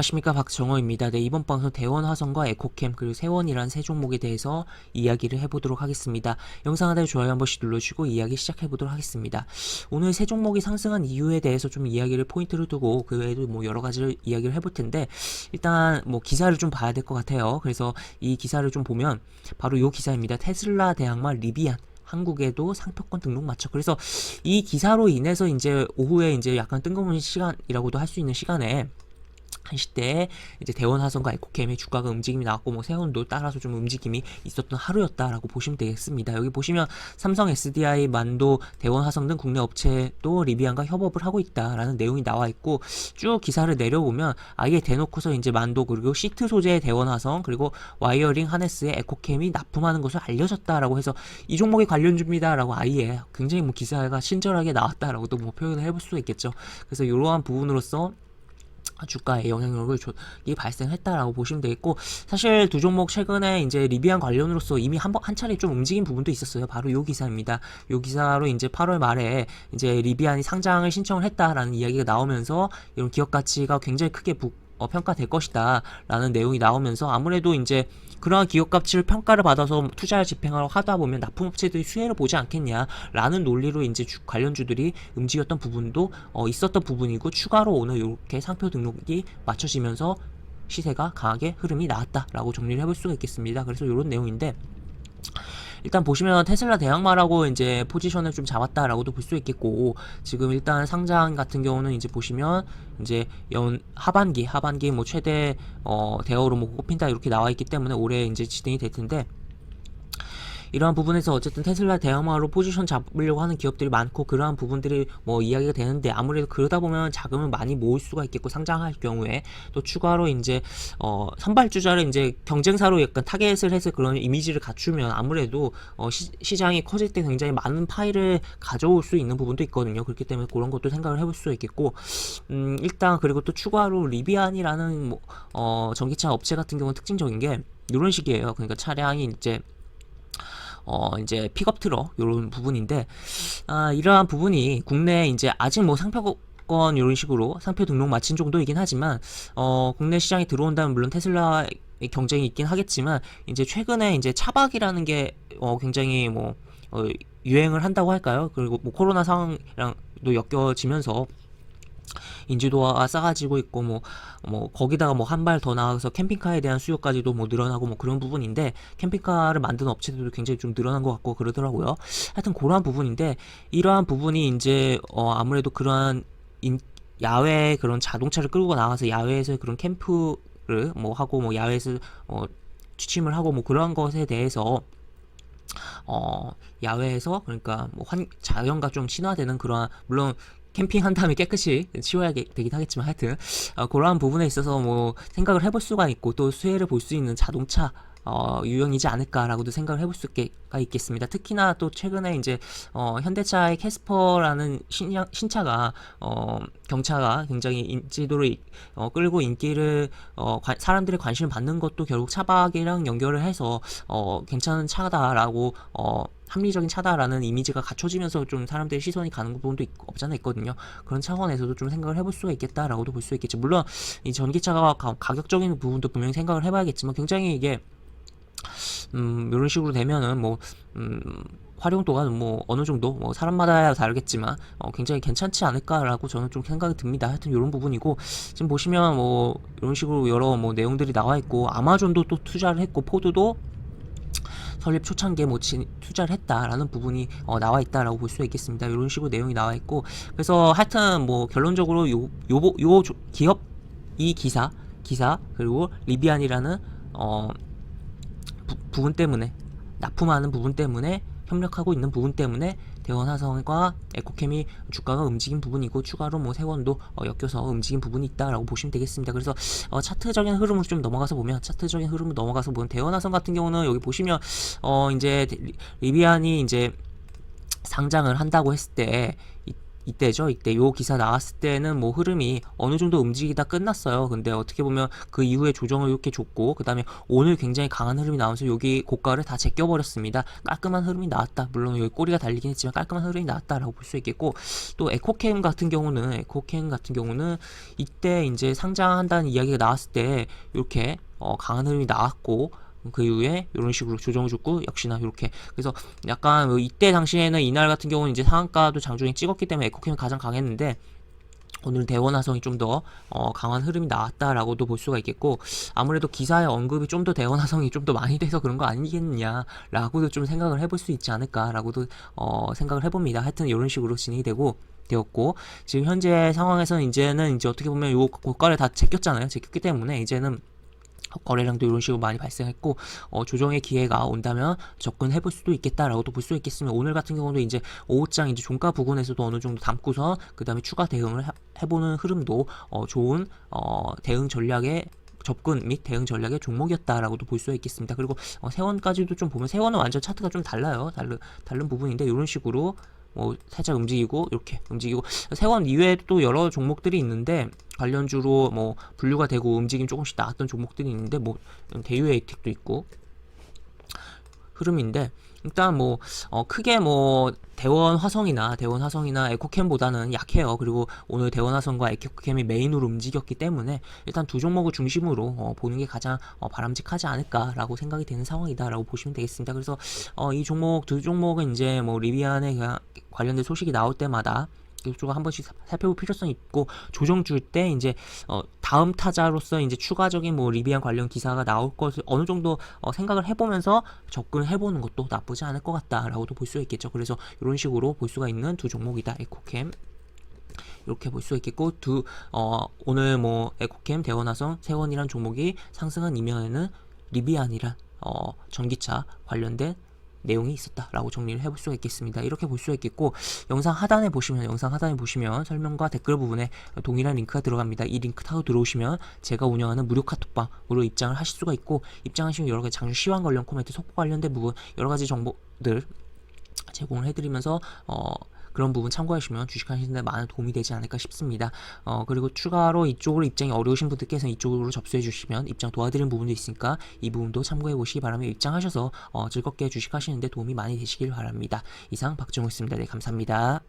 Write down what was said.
안녕하십니까, 박정호입니다. 네, 이번 방송 대원화성과 에코캠 그리고 세원이란 세 종목에 대해서 이야기를 해보도록 하겠습니다. 영상 하단에 좋아요 한 번씩 눌러주시고 이야기 시작해보도록 하겠습니다. 오늘 세 종목이 상승한 이유에 대해서 좀 이야기를 포인트를 두고 그 외에도 뭐 여러 가지를 이야기를 해볼 텐데, 일단 뭐 기사를 좀 봐야 될 것 같아요. 그래서 이 기사를 좀 보면 바로 이 기사입니다. 테슬라 대항마 리비안 한국에도 상표권 등록 마쳐. 그래서 이 기사로 인해서 이제 오후에 이제 약간 뜬금없는 시간이라고도 할 수 있는 시간에 1시 때에 이제 대원화성과 에코캠의 주가가 움직임이 나왔고, 뭐 세원도 따라서 좀 움직임이 있었던 하루였다라고 보시면 되겠습니다. 여기 보시면 삼성 SDI, 만도, 대원화성 등 국내 업체도 리비안과 협업을 하고 있다라는 내용이 나와 있고, 쭉 기사를 내려보면 아예 대놓고서 이제 만도 그리고 시트 소재의 대원화성 그리고 와이어링 하네스의 에코캠이 납품하는 것을 알려졌다라고 해서 이 종목에 관련주입니다라고 아예 굉장히 뭐 기사가 친절하게 나왔다라고도 뭐 표현을 해볼 수가 있겠죠. 그래서 이러한 부분으로서 주가에 영향력이 발생했다라고 보시면 되겠고, 사실 두 종목 최근에 이제 리비안 관련으로서 이미 한 차례 좀 움직인 부분도 있었어요. 바로 요 기사입니다. 요 기사로 이제 8월 말에 이제 리비안이 상장을 신청을 했다라는 이야기가 나오면서 이런 기업 가치가 굉장히 크게 평가될 것이다 라는 내용이 나오면서, 아무래도 이제 그러한 기업 가치를 평가를 받아서 투자를 집행하러 하다 보면 납품업체들이 수혜를 보지 않겠냐 라는 논리로 이제 관련주들이 움직였던 부분도 있었던 부분이고, 추가로 오늘 이렇게 상표 등록이 맞춰지면서 시세가 강하게 흐름이 나왔다라고 정리를 해볼 수가 있겠습니다. 그래서 이런 내용인데, 일단 보시면 테슬라 대항마라고 이제 포지션을 좀 잡았다라고도 볼 수 있겠고, 지금 일단 상장 같은 경우는 이제 보시면 이제 하반기 뭐 최대 대어로 뭐 꼽힌다 이렇게 나와 있기 때문에 올해 이제 진행이 될 텐데, 이러한 부분에서 어쨌든 테슬라 대항마로 포지션 잡으려고 하는 기업들이 많고, 그러한 부분들이 뭐 이야기가 되는데, 아무래도 그러다 보면 자금을 많이 모을 수가 있겠고, 상장할 경우에 또 추가로 이제 선발주자를 이제 경쟁사로 약간 타겟을 해서 그런 이미지를 갖추면 아무래도 시장이 커질 때 굉장히 많은 파일을 가져올 수 있는 부분도 있거든요. 그렇기 때문에 그런 것도 생각을 해볼 수 있겠고, 일단 그리고 또 추가로 리비안이라는 뭐 전기차 업체 같은 경우는 특징적인 게 이런 식이에요. 그러니까 차량이 이제 픽업 트럭 이런 부분인데, 이러한 부분이 국내 이제 아직 뭐 상표권 이런 식으로 상표 등록 마친 정도이긴 하지만, 국내 시장에 들어온다면 물론 테슬라의 경쟁이 있긴 하겠지만, 이제 최근에 이제 차박이라는 게 굉장히 뭐 유행을 한다고 할까요? 그리고 뭐 코로나 상황이랑도 엮여지면서 인지도가 쌓아지고 있고, 뭐 거기다가 뭐 한 발 더 나아가서 캠핑카에 대한 수요까지도 뭐 늘어나고 뭐 그런 부분인데, 캠핑카를 만드는 업체들도 굉장히 좀 늘어난 것 같고 그러더라고요. 하여튼 그러한 부분인데, 이러한 부분이 이제 아무래도 그러한 야외 그런 자동차를 끌고 나가서 야외에서 그런 캠프를 뭐 하고, 뭐 야외에서 취침을 하고 뭐 그러한 것에 대해서 야외에서, 그러니까 뭐 자연과 좀 친화되는 그러한, 물론 캠핑한 다음에 깨끗이 치워야 되긴 하겠지만, 하여튼 그러한 부분에 있어서 뭐 생각을 해볼 수가 있고, 또 수혜를 볼 수 있는 자동차 유형이지 않을까라고도 생각을 해볼 수가 있겠습니다. 특히나 또 최근에 이제 현대차의 캐스퍼라는 신차가 경차가 굉장히 인지도를 끌고 인기를 사람들의 관심을 받는 것도 결국 차박이랑 연결을 해서 괜찮은 차다라고, 합리적인 차다라는 이미지가 갖춰지면서 좀 사람들의 시선이 가는 부분도 없잖아 있거든요. 그런 차원에서도 좀 생각을 해볼 수가 있겠다라고도 볼 수 있겠죠. 물론 이 전기차가 가격적인 부분도 분명히 생각을 해봐야겠지만, 굉장히 이게 이런 식으로 되면은 뭐 활용도가 뭐 어느 정도 뭐 사람마다 다르겠지만 굉장히 괜찮지 않을까라고 저는 좀 생각이 듭니다. 하여튼 이런 부분이고, 지금 보시면 뭐 이런 식으로 여러 뭐 내용들이 나와 있고, 아마존도 또 투자를 했고, 포드도 설립 초창기에 뭐 투자를 했다라는 부분이 나와 있다라고 볼 수 있겠습니다. 이런 식으로 내용이 나와 있고, 그래서 하여튼 뭐 결론적으로 요 기업 이 기사 그리고 리비안이라는 부분 때문에, 납품하는 부분 때문에, 협력하고 있는 부분 때문에 대원화성과 에코캠이 주가가 움직인 부분이고, 추가로 뭐 세원도 엮여서 움직인 부분이 있다라고 보시면 되겠습니다. 그래서 차트적인 흐름을 좀 넘어가서 보면, 대원화성 같은 경우는 여기 보시면 이제 리비안이 이제 상장을 한다고 했을 때 이때죠. 이때 요 기사 나왔을 때는 뭐 흐름이 어느 정도 움직이다 끝났어요. 근데 어떻게 보면 그 이후에 조정을 이렇게 줬고, 그 다음에 오늘 굉장히 강한 흐름이 나오면서 여기 고가를 다 제껴버렸습니다. 깔끔한 흐름이 나왔다. 물론 여기 꼬리가 달리긴 했지만 깔끔한 흐름이 나왔다라고 볼 수 있겠고, 또 에코캠 같은 경우는 이때 이제 상장한다는 이야기가 나왔을 때 이렇게 강한 흐름이 나왔고, 그 이후에 이런 식으로 조정을 줬고 역시나 이렇게, 그래서 약간 이때 당시에는 이날 같은 경우는 이제 상한가도 장중에 찍었기 때문에 에코캠이 가장 강했는데, 오늘 대원화성이 좀 더 강한 흐름이 나왔다라고도 볼 수가 있겠고, 아무래도 기사의 언급이 좀 더 대원화성이 좀 더 많이 돼서 그런 거 아니겠냐라고도 좀 생각을 해볼 수 있지 않을까라고도 생각을 해봅니다. 하여튼 이런 식으로 진행이 되었고, 지금 현재 상황에서는 이제는 이제 어떻게 보면 요 고가를 다 제꼈잖아요. 제꼈기 때문에 이제는 거래량도 이런 식으로 많이 발생했고, 조정의 기회가 온다면 접근해 볼 수도 있겠다라고도 볼 수 있겠으면, 오늘 같은 경우도 이제 오후장 이제 종가 부근에서도 어느 정도 담고서 그 다음에 추가 대응을 해보는 흐름도 좋은 대응 전략의 접근 및 대응 전략의 종목이었다라고도 볼 수가 있겠습니다. 그리고 세원까지도 좀 보면, 세원은 완전 차트가 좀 달라요. 다른 부분인데 이런 식으로 살짝 움직이고 이렇게 움직이고, 세원 이외에도 또 여러 종목들이 있는데 관련주로 분류가 되고 움직임 조금씩 나왔던 종목들이 있는데, 대유에이텍도 있고 흐름인데, 일단 크게 대원화성이나 에코캠보다는 약해요. 그리고 오늘 대원화성과 에코캠이 메인으로 움직였기 때문에 일단 두 종목을 중심으로 보는 게 가장 바람직하지 않을까라고 생각이 되는 상황이다라고 보시면 되겠습니다. 그래서 이 두 종목은 이제 리비안에 관련된 소식이 나올 때마다 이쪽을 한 번씩 살펴볼 필요성이 있고, 조정 줄 때 이제 다음 타자로서 이제 추가적인 리비안 관련 기사가 나올 것을 어느 정도 생각을 해보면서 접근을 해보는 것도 나쁘지 않을 것 같다라고도 볼 수 있겠죠. 그래서 이런 식으로 볼 수가 있는 두 종목이다. 에코캠 이렇게 볼 수 있겠고, 오늘 에코캠, 대원화성, 세원이란 종목이 상승한 이면에는 리비안이란 전기차 관련된 내용이 있었다라고 정리를 해볼 수가 있겠습니다. 이렇게 볼 수가 있겠고, 영상 하단에 보시면 설명과 댓글 부분에 동일한 링크가 들어갑니다. 이 링크 타고 들어오시면 제가 운영하는 무료 카톡방으로 입장을 하실 수가 있고, 입장하시면 여러 가지 장주 시황 관련 코멘트, 속보 관련된 부분 여러 가지 정보들 제공을 해드리면서 그런 부분 참고하시면 주식하시는데 많은 도움이 되지 않을까 싶습니다. 그리고 추가로 이쪽으로 입장이 어려우신 분들께서는 이쪽으로 접수해 주시면 입장 도와드리는 부분도 있으니까 이 부분도 참고해 보시기 바라며, 입장하셔서 즐겁게 주식하시는데 도움이 많이 되시길 바랍니다. 이상 박정우였습니다. 네, 감사합니다.